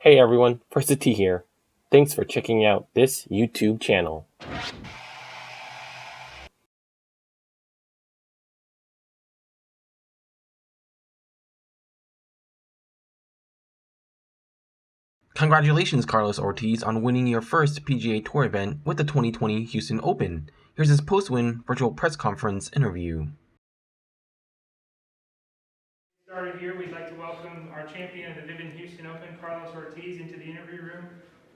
Hey everyone, First T here. Thanks for checking out this YouTube channel. Congratulations, Carlos Ortiz, on winning your first PGA Tour event with the 2020 Houston Open. Here's his post-win virtual press conference interview. Started here, we'd like to welcome our champion of the Vivint Houston Open, Carlos Ortiz, into the interview room.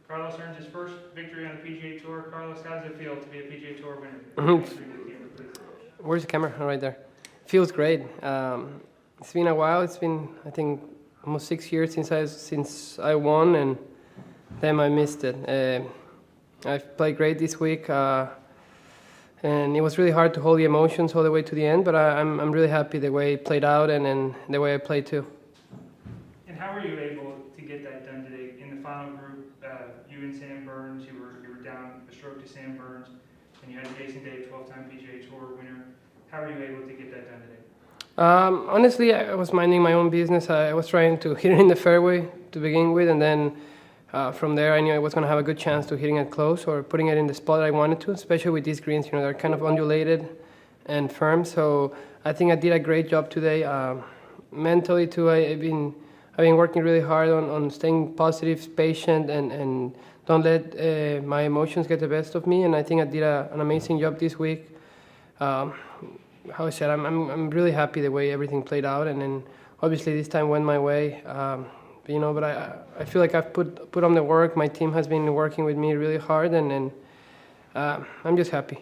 Carlos earns his first victory on the PGA Tour. Carlos, how does it feel to be a PGA Tour winner? Where's the camera? Oh, right there. Feels great. It's been a while. It's been, I think, almost 6 years since I won, and then I missed it. I've played great this week, and it was really hard to hold the emotions all the way to the end. But I'm really happy the way it played out, and the way I played too. And how were you able to get that done today? In the final group, you and Sam Burns, you were down a stroke to Sam Burns, and you had Jason Day, 12-time PGA Tour winner. How were you able to get that done today? Honestly, I was minding my own business. I was trying to hit it in the fairway to begin with, and then from there I knew I was going to have a good chance to hitting it close or putting it in the spot I wanted to, especially with these greens. They're kind of undulated and firm, so I think I did a great job today. Mentally too, I've been working really hard on staying positive, patient, and don't let my emotions get the best of me, and I think I did an amazing job this week. How I said, I'm really happy the way everything played out, and then obviously this time went my way. But I feel like I've put on the work. My team has been working with me really hard, and I'm just happy.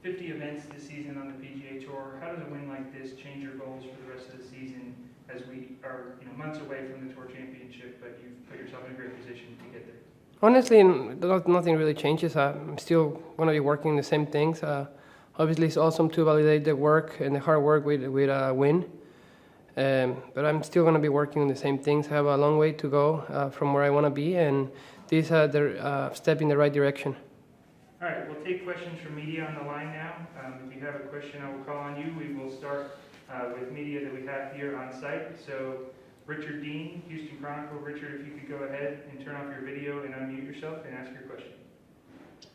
50 events this season on the PGA Tour. How does a win like this change your goals for the rest of the season, as we are months away from the Tour Championship, but you've put yourself in a great position to get there? Honestly, nothing really changes. I'm still going to be working the same things. Obviously, it's awesome to validate the work and the hard work with a win. But I'm still going to be working on the same things. I have a long way to go from where I want to be, and these are the step in the right direction. All right, we'll take questions from media on the line now. If you have a question, I will call on you. We will start with media that we have here on site. So, Richard Dean, Houston Chronicle. Richard, if you could go ahead and turn off your video and unmute yourself and ask your question.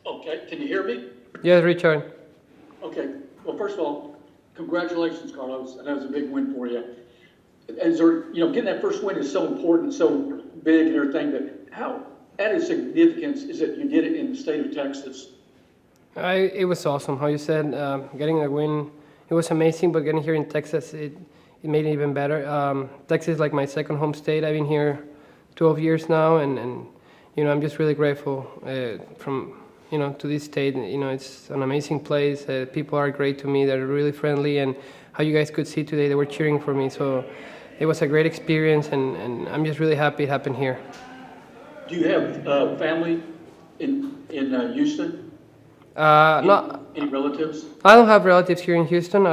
Okay, can you hear me? Yes, Richard. Okay, well, first of all, congratulations, Carlos. I know it's a big win for you. As getting that first win is so important, so big and everything, but how added significance is it you did it in the state of Texas? It was awesome, how you said, getting a win. It was amazing, but getting here in Texas, it made it even better. Texas is like my second home state. I've been here 12 years now, and I'm just really grateful to this state. It's an amazing place. People are great to me. They're really friendly, and how you guys could see today, they were cheering for me. So it was a great experience, and I'm just really happy it happened here. Do you have family in Houston? Any relatives? I don't have relatives here in Houston,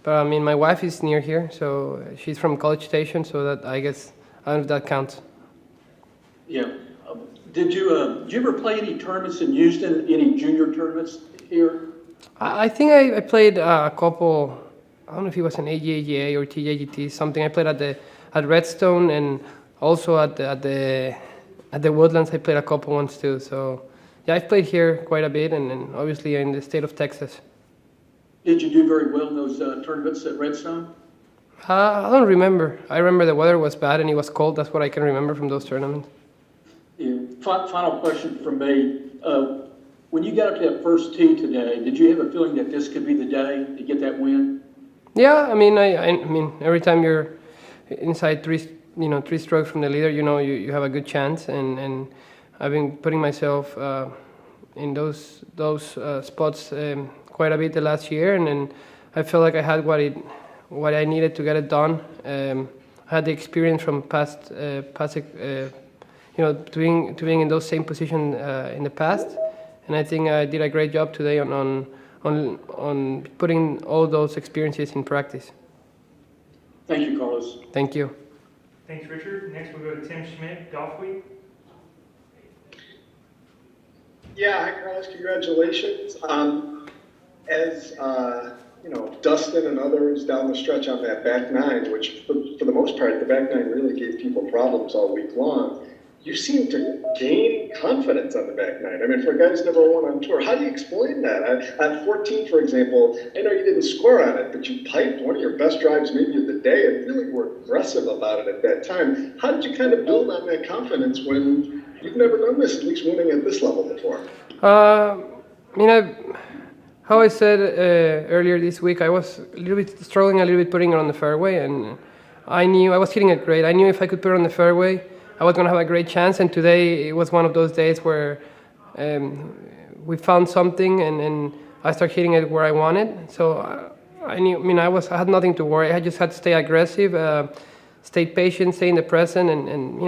but my wife is near here, so she's from College Station, so that I guess I don't know if that counts. Yeah. Did you ever play any tournaments in Houston? Any junior tournaments here? I think I played a couple. I don't know if it was an AGAGA or TJGT, something. I played at Redstone, and also at the Woodlands. I played a couple ones too. So yeah, I've played here quite a bit, and obviously in the state of Texas. Did you do very well in those tournaments at Redstone? I don't remember. I remember the weather was bad and it was cold. That's what I can remember from those tournaments. Yeah. Final question from me. When you got up to that first tee today, did you have a feeling that this could be the day to get that win? Yeah, I mean, every time you're inside three strokes from the leader, you have a good chance, and I've been putting myself in those spots quite a bit the last year, and I felt like I had what I needed to get it done. I had the experience from past to being in those same positions in the past, and I think I did a great job today on putting all those experiences in practice. Thank you, Carlos. Thank you. Thanks, Richard. Next, we'll go to Tim Schmidt, Golf Week. Yeah, hi, Carlos. Congratulations. As Dustin and others down the stretch on that back nine, which for the most part, the back nine really gave people problems all week long. you seem to gain confidence on the back nine. I mean, for a guy who's never won on tour, how do you explain that? At 14, for example, I know you didn't score on it, but you piped one of your best drives maybe of the day and really were aggressive about it at that time. How did you kind of build on that confidence when you've never done this, at least winning at this level before? How I said earlier this week, I was a little bit struggling putting it on the fairway, and I knew I was hitting it great. I knew if I could put it on the fairway, I was going to have a great chance, and today it was one of those days where we found something, and I started hitting it where I wanted. So I knew, I had nothing to worry. I just had to stay aggressive, stay patient, stay in the present, and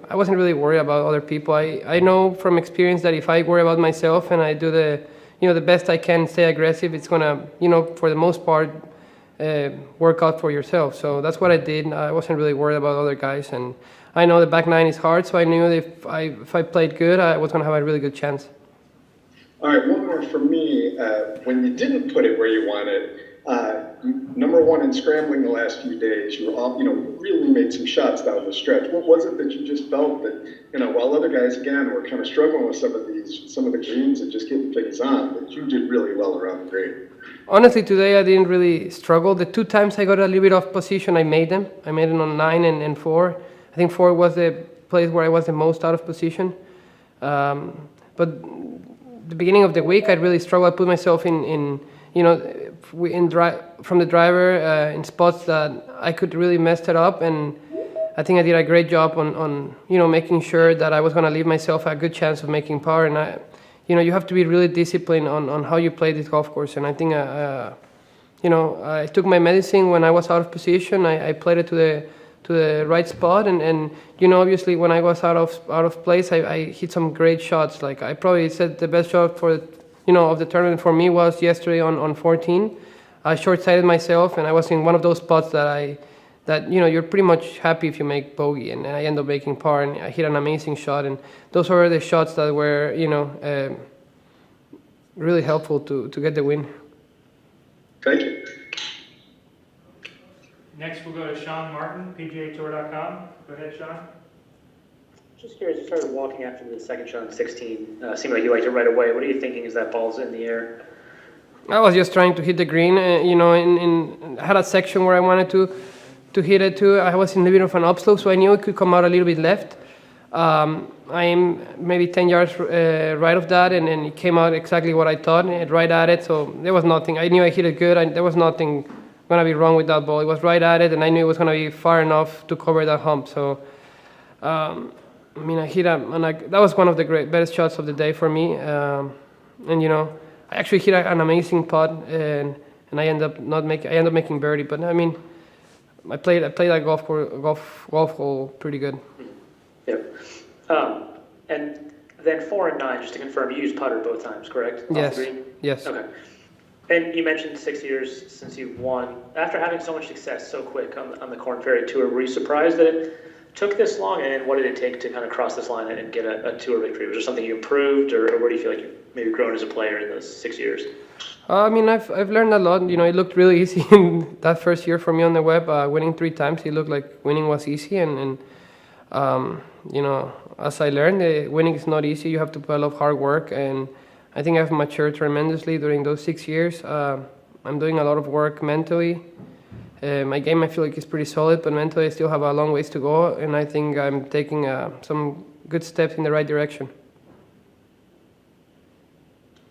I wasn't really worried about other people. I know from experience that if I worry about myself and I do the best I can, stay aggressive, it's going to, for the most part, work out for yourself. So that's what I did. I wasn't really worried about other guys, and I know the back nine is hard, so I knew if I played good, I was going to have a really good chance. All right, one more from me. When you didn't put it where you wanted, number one in scrambling the last few days, you were really made some shots down the stretch. What was it that you just felt that, while other guys again were kind of struggling with some of the greens and just getting things on, that you did really well around the green? Honestly, today I didn't really struggle. The 2 times I got a little bit off position, I made them. I made it on 9 and 4. I think 4 was the place where I was the most out of position. But the beginning of the week, I really struggled. I put myself from the driver in spots that I could really mess it up, and I think I did a great job on making sure that I was going to leave myself a good chance of making par. And you have to be really disciplined on how you play this golf course. And I think I took my medicine when I was out of position. I played it to the right spot, and obviously when I was out of place, I hit some great shots. Like I probably said the best shot of the tournament for me was yesterday on 14. I short-sighted myself, and I was in one of those spots that you're pretty much happy if you make bogey, and I end up making par, and I hit an amazing shot. And those were the shots that were really helpful to get the win. Thank you. Next, we'll go to Sean Martin, PGAtour.com. Go ahead, Sean. Just curious, you started walking after the second shot on 16. Seemed like you liked it right away. What are you thinking as that ball's in the air? I was just trying to hit the green. I had a section where I wanted to hit it too. I was in a little bit of an upslope, so I knew it could come out a little bit left. I am maybe 10 yards right of that, and it came out exactly what I thought, right at it. So there was nothing. I knew I hit it good. There was nothing going to be wrong with that ball. It was right at it, and I knew it was going to be far enough to cover that hump. So, I hit that was one of the best shots of the day for me. I actually hit an amazing putt, and I end up making birdie. But I played that golf hole pretty good. Yep. And then 4 and 9, just to confirm, you used putter both times, correct? Yes. Yes. Okay. And you mentioned 6 years since you've won. After having so much success so quick on the Korn Ferry Tour, were you surprised that it took this long? And what did it take to kind of cross this line and get a tour victory? Was there something you improved, or where do you feel like you've maybe grown as a player in those 6 years? I've learned a lot. It looked really easy in that first year for me on the web. Winning 3 times, it looked like winning was easy. And as I learned, winning is not easy. You have to put a lot of hard work, and I think I've matured tremendously during those 6 years. I'm doing a lot of work mentally. My game, I feel like, is pretty solid, but mentally I still have a long ways to go, and I think I'm taking some good steps in the right direction.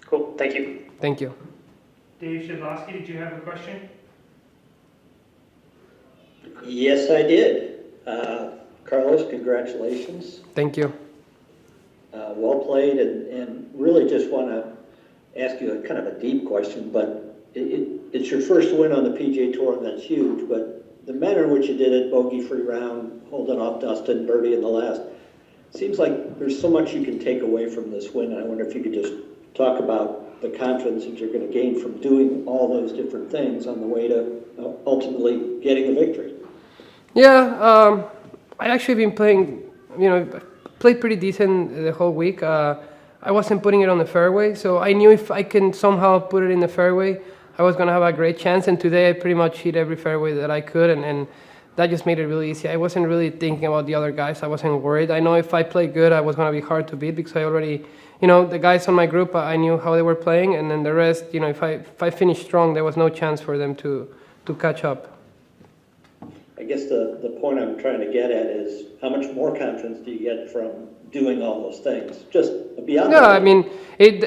Cool. Thank you. Thank you. Dave Shedlowski, did you have a question? Yes, I did. Carlos, congratulations. Thank you. Well played, and really just want to ask you a kind of a deep question, but it's your first win on the PGA Tour, and that's huge, but the manner in which you did it, bogey-free round, holding off Dustin, birdie in the last, seems like there's so much you can take away from this win, and I wonder if you could just talk about the confidence that you're going to gain from doing all those different things on the way to ultimately getting the victory. Yeah, I actually been playing, played pretty decent the whole week. I wasn't putting it on the fairway, so I knew if I can somehow put it in the fairway, I was going to have a great chance. And today I pretty much hit every fairway that I could, and that just made it really easy. I wasn't really thinking about the other guys. I wasn't worried. I know if I played good, I was going to be hard to beat because I already, the guys on my group, I knew how they were playing, and then the rest, if I finished strong, there was no chance for them to catch up. I guess the point I'm trying to get at is how much more confidence do you get from doing all those things? Just beyond Yeah, that. I mean,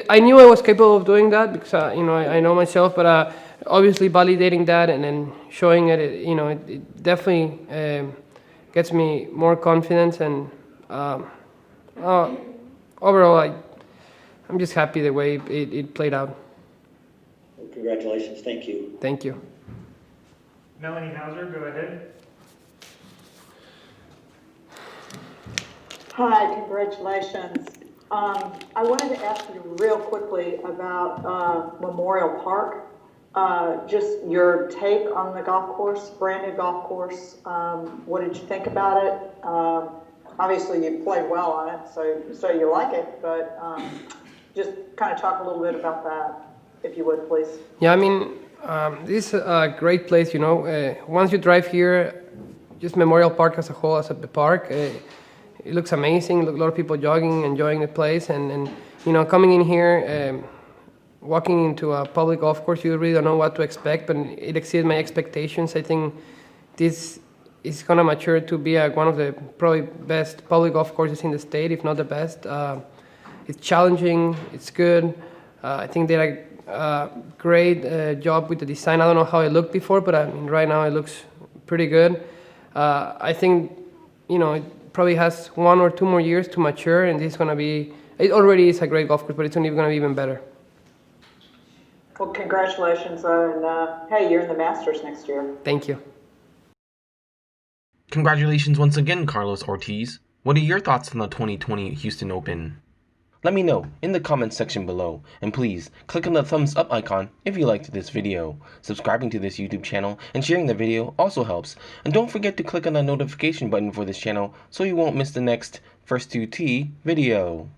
I knew I was capable of doing that because, I know myself, but obviously validating that and then showing it, it definitely gets me more confidence, and overall, I'm just happy the way it played out. Well, congratulations. Thank you. Thank you. Melanie Hauser, go ahead. Hi, congratulations. I wanted to ask you real quickly about Memorial Park. Just your take on the golf course, brand new golf course. What did you think about it? Obviously, you played well on it, so you like it. But just kind of talk a little bit about that, if you would, please. Yeah, I mean, this is a great place. Once you drive here, just Memorial Park as a whole, as a park. It looks amazing. A lot of people jogging, enjoying the place, and coming in here, walking into a public golf course, you really don't know what to expect, but it exceeded my expectations. I think this is gonna mature to be one of the probably best public golf courses in the state, if not the best. It's challenging. It's good. I think they did a great job with the design. I don't know how it looked before, but I mean, right now it looks pretty good. I think it probably has 1 or 2 more years to mature, and this is going to be, it already is a great golf course, but it's only going to be even better. Well, congratulations, and hey, you're in the Masters next year. Thank you. Congratulations once again, Carlos Ortiz. What are your thoughts on the 2020 Houston Open? Let me know in the comments section below, and please click on the thumbs up icon if you liked this video. Subscribing to this YouTube channel and sharing the video also helps, and don't forget to click on the notification button for this channel so you won't miss the next First 2T video.